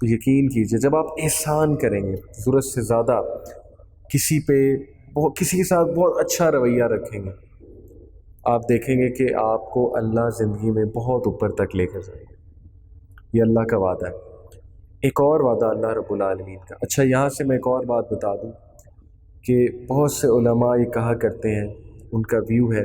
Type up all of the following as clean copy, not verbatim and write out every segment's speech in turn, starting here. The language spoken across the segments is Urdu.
تو یقین کیجئے جب آپ احسان کریں گے، ضرورت سے زیادہ کسی کے ساتھ بہت اچھا رویہ رکھیں گے، آپ دیکھیں گے کہ آپ کو اللہ زندگی میں بہت اوپر تک لے کر جائے گا۔ یہ اللہ کا وعدہ ہے۔ ایک اور وعدہ اللہ رب العالمین کا۔ اچھا، یہاں سے میں ایک اور بات بتا دوں کہ بہت سے علماء یہ کہا کرتے ہیں، ان کا ویو ہے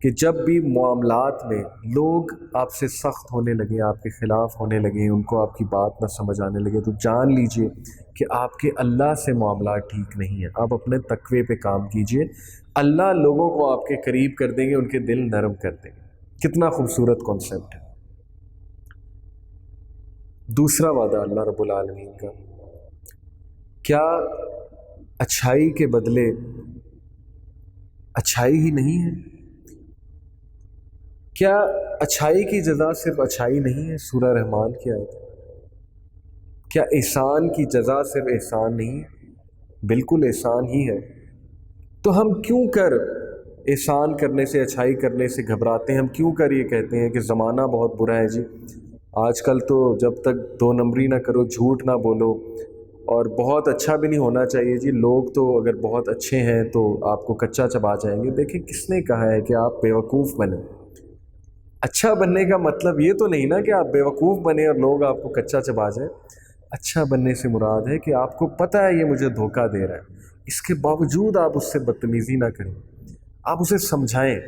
کہ جب بھی معاملات میں لوگ آپ سے سخت ہونے لگیں، آپ کے خلاف ہونے لگیں، ان کو آپ کی بات نہ سمجھ آنے لگے، تو جان لیجئے کہ آپ کے اللہ سے معاملات ٹھیک نہیں ہیں۔ آپ اپنے تقوی پہ کام کیجئے، اللہ لوگوں کو آپ کے قریب کر دیں گے، ان کے دل نرم کر دیں گے۔ کتنا خوبصورت کانسیپٹ ہے۔ دوسرا وعدہ اللہ رب العالمین کا، کیا اچھائی کے بدلے اچھائی ہی نہیں ہے؟ کیا اچھائی کی جزا صرف اچھائی نہیں ہے؟ سورہ رحمان کی آیت۔ کیا احسان کی جزا صرف احسان نہیں ہے؟ بالکل احسان ہی ہے۔ تو ہم کیوں کر احسان کرنے سے، اچھائی کرنے سے گھبراتے ہیں؟ ہم کیوں کر یہ کہتے ہیں کہ زمانہ بہت برا ہے جی، آج کل تو جب تک 2 نمبری نہ کرو، جھوٹ نہ بولو، اور بہت اچھا بھی نہیں ہونا چاہیے جی، لوگ تو اگر بہت اچھے ہیں تو آپ کو کچا چبا جائیں گے۔ دیکھیں کس نے کہا ہے کہ آپ بیوقوف بنیں؟ اچھا بننے کا مطلب یہ تو نہیں نا کہ آپ بیوقوف بنیں اور لوگ آپ کو کچا چبا جائیں۔ اچھا بننے سے مراد ہے کہ آپ کو پتہ ہے یہ مجھے دھوکہ دے رہا ہے، اس کے باوجود آپ اس سے بدتمیزی نہ کریں، آپ اسے سمجھائیں،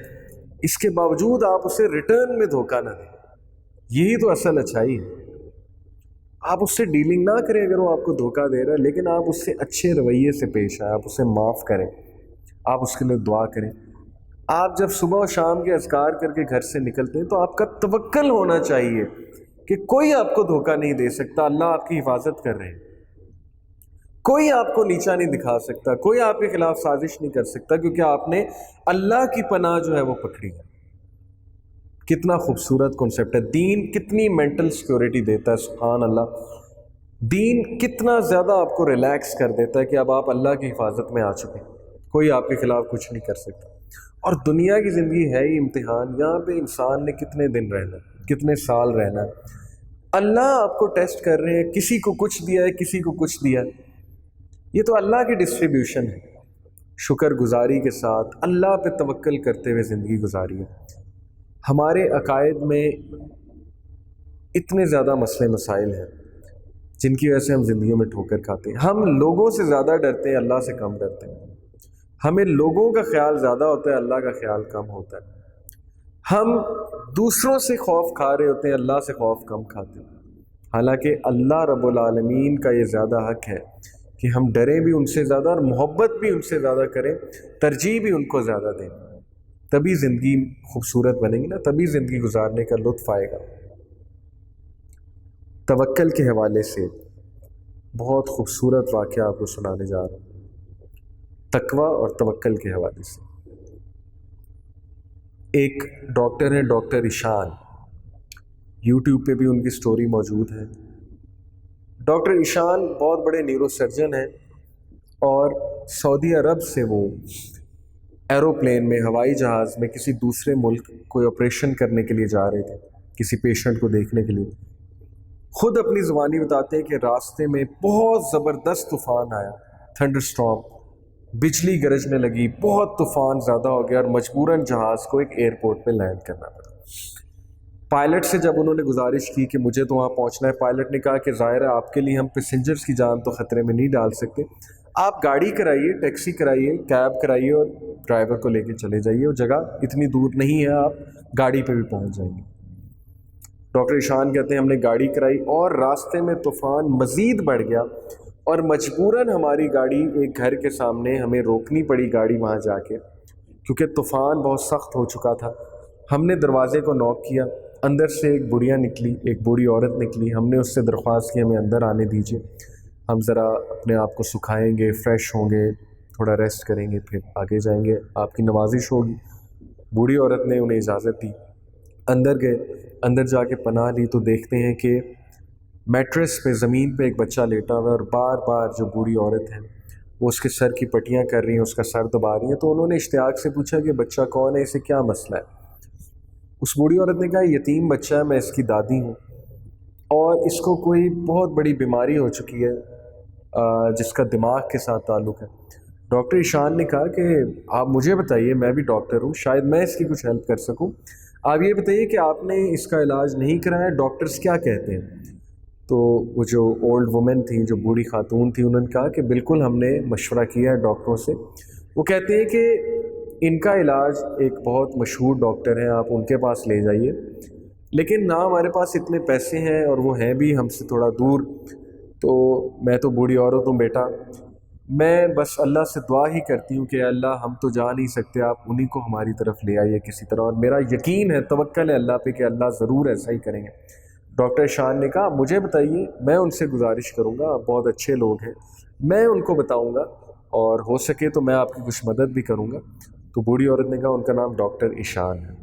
اس کے باوجود آپ اسے ریٹرن میں دھوکہ نہ دیں۔ یہی تو اصل اچھائی ہے۔ آپ اس سے ڈیلنگ نہ کریں اگر وہ آپ کو دھوکہ دے رہا ہے، لیکن آپ اس سے اچھے رویے سے پیش آئیں، آپ اسے معاف کریں، آپ اس کے لیے دعا کریں۔ آپ جب صبح و شام کے اذکار کر کے گھر سے نکلتے ہیں تو آپ کا توکل ہونا چاہیے کہ کوئی آپ کو دھوکہ نہیں دے سکتا، اللہ آپ کی حفاظت کر رہے ہیں، کوئی آپ کو نیچا نہیں دکھا سکتا، کوئی آپ کے خلاف سازش نہیں کر سکتا، کیونکہ آپ نے اللہ کی پناہ جو ہے وہ پکڑی ہے۔ کتنا خوبصورت کنسیپٹ ہے۔ دین کتنی مینٹل سیکیورٹی دیتا ہے، سبحان اللہ۔ دین کتنا زیادہ آپ کو ریلیکس کر دیتا ہے کہ اب آپ اللہ کی حفاظت میں آ چکے ہیں، کوئی آپ کے خلاف کچھ نہیں کر سکتا۔ اور دنیا کی زندگی ہے ہی امتحان، یہاں پہ انسان نے کتنے دن رہنا ہے، کتنے سال رہنا ہے۔ اللہ آپ کو ٹیسٹ کر رہے ہیں، کسی کو کچھ دیا ہے، کسی کو کچھ دیا ہے، یہ تو اللہ کی ڈسٹریبیوشن ہے۔ شکر گزاری کے ساتھ اللہ پہ توکل کرتے ہوئے زندگی گزاری ہے۔ ہمارے عقائد میں اتنے زیادہ مسئلے مسائل ہیں جن کی وجہ سے ہم زندگیوں میں ٹھوکر کھاتے ہیں۔ ہم لوگوں سے زیادہ ڈرتے ہیں، اللہ سے کم ڈرتے ہیں۔ ہمیں لوگوں کا خیال زیادہ ہوتا ہے، اللہ کا خیال کم ہوتا ہے۔ ہم دوسروں سے خوف کھا رہے ہوتے ہیں، اللہ سے خوف کم کھاتے ہیں۔ حالانکہ اللہ رب العالمین کا یہ زیادہ حق ہے کہ ہم ڈریں بھی ان سے زیادہ اور محبت بھی ان سے زیادہ کریں، ترجیح بھی ان کو زیادہ دیں۔ تبھی زندگی خوبصورت بنے گی نا، تبھی زندگی گزارنے کا لطف آئے گا۔ توکل کے حوالے سے بہت خوبصورت واقعہ آپ کو سنانے جا رہا ہوں، تقویٰ اور توکل کے حوالے سے۔ ایک ڈاکٹر ہیں، ڈاکٹر ایشان، یوٹیوب پہ بھی ان کی سٹوری موجود ہے۔ ڈاکٹر ایشان بہت بڑے نیورو سرجن ہیں، اور سعودی عرب سے وہ ایروپلین میں، ہوائی جہاز میں کسی دوسرے ملک کوئی آپریشن کرنے کے لیے جا رہے تھے، کسی پیشنٹ کو دیکھنے کے لیے۔ خود اپنی زبانی بتاتے ہیں کہ راستے میں بہت زبردست طوفان آیا، تھنڈر سٹارم، بجلی گرجنے لگی، بہت طوفان زیادہ ہو گیا، اور مجبوراً جہاز کو ایک ایئرپورٹ پہ لینڈ کرنا پڑا۔ پائلٹ سے جب انہوں نے گزارش کی کہ مجھے تو وہاں پہنچنا ہے، پائلٹ نے کہا کہ ظاہر ہے آپ کے لیے ہم پیسنجرز کی جان تو خطرے میں نہیں ڈال سکتے، آپ گاڑی کرائیے، ٹیکسی کرائیے، کیب کرائیے، اور ڈرائیور کو لے کے چلے جائیے، وہ جگہ اتنی دور نہیں ہے، آپ گاڑی پہ بھی پہنچ جائیں گے۔ ڈاکٹر ایشان کہتے ہیں ہم نے گاڑی کرائی، اور راستے میں طوفان مزید بڑھ گیا، اور مجبوراً ہماری گاڑی ایک گھر کے سامنے ہمیں روکنی پڑی، گاڑی وہاں جا کے، کیونکہ طوفان بہت سخت ہو چکا تھا۔ ہم نے دروازے کو نوک کیا، اندر سے ایک بڑھیا نکلی، ایک بوڑھی عورت نکلی۔ ہم نے اس سے درخواست کی ہمیں اندر آنے دیجیے، ہم ذرا اپنے آپ کو سکھائیں گے، فریش ہوں گے، تھوڑا ریسٹ کریں گے، پھر آگے جائیں گے، آپ کی نوازش ہوگی۔ بوڑھی عورت نے انہیں اجازت دی، اندر گئے۔ اندر جا کے پناہ لی تو دیکھتے ہیں کہ میٹریس پہ، زمین پہ ایک بچہ لیٹا ہوا ہے، اور بار بار جو بوڑھی عورت ہے وہ اس کے سر کی پٹیاں کر رہی ہیں، اس کا سر دبا رہی ہیں۔ تو انہوں نے اشتیاق سے پوچھا کہ بچہ کون ہے، اسے کیا مسئلہ ہے؟ اس بوڑھی عورت نے کہا یتیم بچہ ہے، میں اس کی دادی ہوں۔ اور اس کو کوئی بہت بڑی بیماری ہو چکی ہے جس کا دماغ کے ساتھ تعلق ہے۔ ڈاکٹر ایشان نے کہا کہ آپ مجھے بتائیے، میں بھی ڈاکٹر ہوں، شاید میں اس کی کچھ ہیلپ کر سکوں، آپ یہ بتائیے کہ آپ نے اس کا علاج نہیں کرایا، ڈاکٹرز کیا کہتے ہیں؟ تو وہ جو اولڈ وومن تھیں، جو بوڑھی خاتون تھیں، انہوں نے کہا کہ بالکل ہم نے مشورہ کیا ہے ڈاکٹروں سے، وہ کہتے ہیں کہ ان کا علاج ایک بہت مشہور ڈاکٹر ہیں، آپ ان کے پاس لے جائیے، لیکن نہ ہمارے پاس اتنے پیسے ہیں اور وہ ہیں بھی ہم سے تھوڑا دور، تو میں تو بوڑھی عورت ہوں بیٹا، میں بس اللہ سے دعا ہی کرتی ہوں کہ اللہ ہم تو جا نہیں سکتے، آپ انہی کو ہماری طرف لے آئیے کسی طرح، اور میرا یقین ہے، توکل ہے اللہ پہ کہ اللہ ضرور ایسا ہی کریں گے۔ ڈاکٹر شان نے کہا مجھے بتائیے، میں ان سے گزارش کروں گا، آپ بہت اچھے لوگ ہیں، میں ان کو بتاؤں گا اور ہو سکے تو میں آپ کی کچھ مدد بھی کروں گا۔ تو بوڑھی عورت نے کہا ان کا نام ڈاکٹر ایشان ہے۔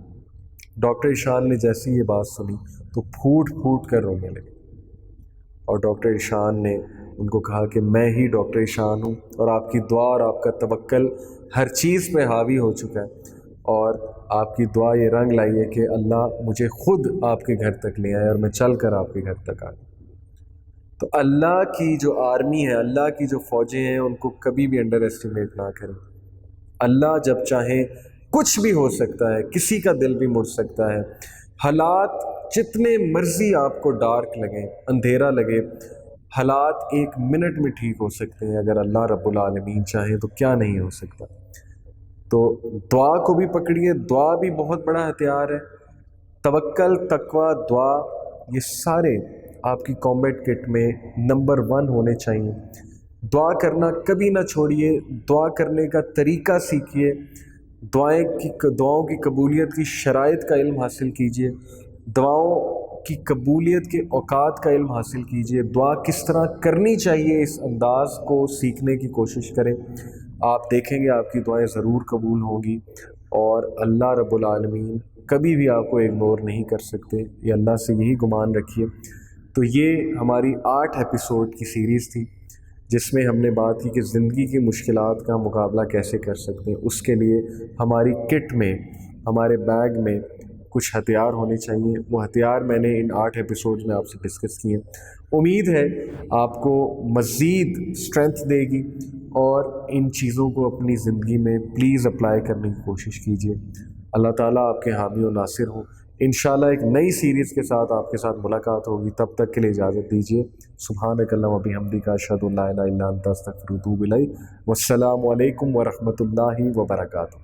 ڈاکٹر ایشان نے جیسی یہ بات سنی تو پھوٹ پھوٹ کر رونے لگے، اور ڈاکٹر ایشان نے ان کو کہا کہ میں ہی ڈاکٹر ایشان ہوں، اور آپ کی دعا اور آپ کا توکل ہر چیز پہ حاوی ہو چکا ہے، اور آپ کی دعا یہ رنگ لائی ہے کہ اللہ مجھے خود آپ کے گھر تک لے آئے اور میں چل کر آپ کے گھر تک آ گیا۔ تو اللہ کی جو آرمی ہے، اللہ کی جو فوجیں ہیں، ان کو کبھی بھی انڈر ایسٹیمیٹ نہ کریں۔ اللہ جب چاہیں کچھ بھی ہو سکتا ہے، کسی کا دل بھی مڑ سکتا ہے، حالات جتنے مرضی آپ کو ڈارک لگیں، اندھیرا لگے، حالات ایک منٹ میں ٹھیک ہو سکتے ہیں، اگر اللہ رب العالمین چاہیں تو کیا نہیں ہو سکتا۔ تو دعا کو بھی پکڑیے، دعا بھی بہت بڑا ہتھیار ہے، توکل، تقوی، دعا، یہ سارے آپ کی کامبیٹ کٹ میں نمبر 1 ہونے چاہیے۔ دعا کرنا کبھی نہ چھوڑیے، دعا کرنے کا طریقہ سیکھیے، دعاؤں کی قبولیت کی شرائط کا علم حاصل کیجیے، دعاؤں کی قبولیت کے اوقات کا علم حاصل کیجیے، دعا کس طرح کرنی چاہیے اس انداز کو سیکھنے کی کوشش کریں، آپ دیکھیں گے آپ کی دعائیں ضرور قبول ہوں گی، اور اللہ رب العالمین کبھی بھی آپ کو اگنور نہیں کر سکتے، یہ اللہ سے یہی گمان رکھیے۔ تو یہ ہماری 8 ایپیسوڈ کی سیریز تھی، جس میں ہم نے بات کی کہ زندگی کی مشکلات کا مقابلہ کیسے کر سکتے ہیں۔ اس کے لیے ہماری کٹ میں، ہمارے بیگ میں کچھ ہتھیار ہونے چاہیے، وہ ہتھیار میں نے ان 8 ایپیسوڈ میں آپ سے ڈسکس کیے۔ امید ہے آپ کو مزید اسٹرینتھ دے گی، اور ان چیزوں کو اپنی زندگی میں پلیز اپلائی کرنے کی کوشش کیجیے۔ اللہ تعالیٰ آپ کے حامی و ناصر ہوں۔ انشاءاللہ ایک نئی سیریز کے ساتھ آپ کے ساتھ ملاقات ہوگی، تب تک کے لیے اجازت دیجیے۔ سبحانک اللہم و بحمدک، اشہد ان لا الہ الا انت، استغفرک و اتوب الیک۔ والسلام علیکم ورحمۃ اللہ وبرکاتہ۔